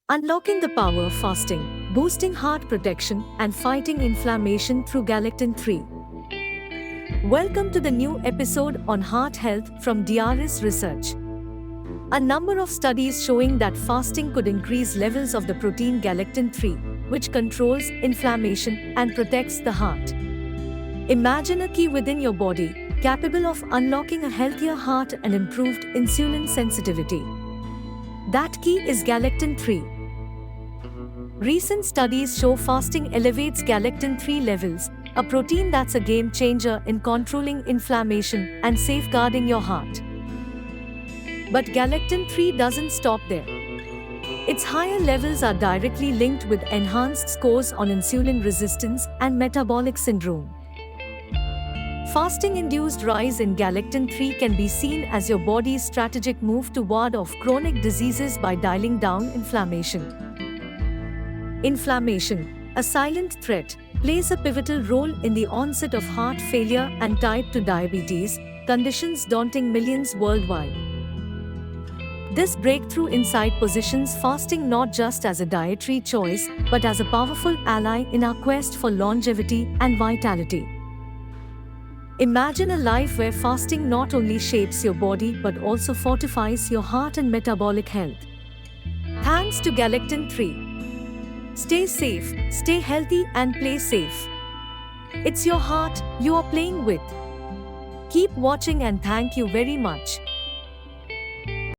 Unlocking the power of fasting, boosting heart protection, and fighting inflammation through galectin 3. Welcome to the new episode on heart health from DRS Research. A number of studies showing that fasting could increase levels of the protein galectin 3, which controls inflammation and protects the heart. Imagine a key within your body, capable of unlocking a healthier heart and improved insulin sensitivity. That key is galectin 3. Recent studies show fasting elevates galectin 3 levels, a protein that's a game changer in controlling inflammation and safeguarding your heart. But galectin 3 doesn't stop there. Its higher levels are directly linked with enhanced scores on insulin resistance and metabolic syndrome. Fasting-induced rise in galectin 3 can be seen as your body's strategic move to ward off chronic diseases by dialing down inflammation. Inflammation, a silent threat, plays a pivotal role in the onset of heart failure and type 2 diabetes, conditions daunting millions worldwide. This breakthrough insight positions fasting not just as a dietary choice, but as a powerful ally in our quest for longevity and vitality. Imagine a life where fasting not only shapes your body but also fortifies your heart and metabolic health. Thanks to galectin 3. Stay safe, stay healthy, and play safe. It's your heart you are playing with. Keep watching and thank you very much.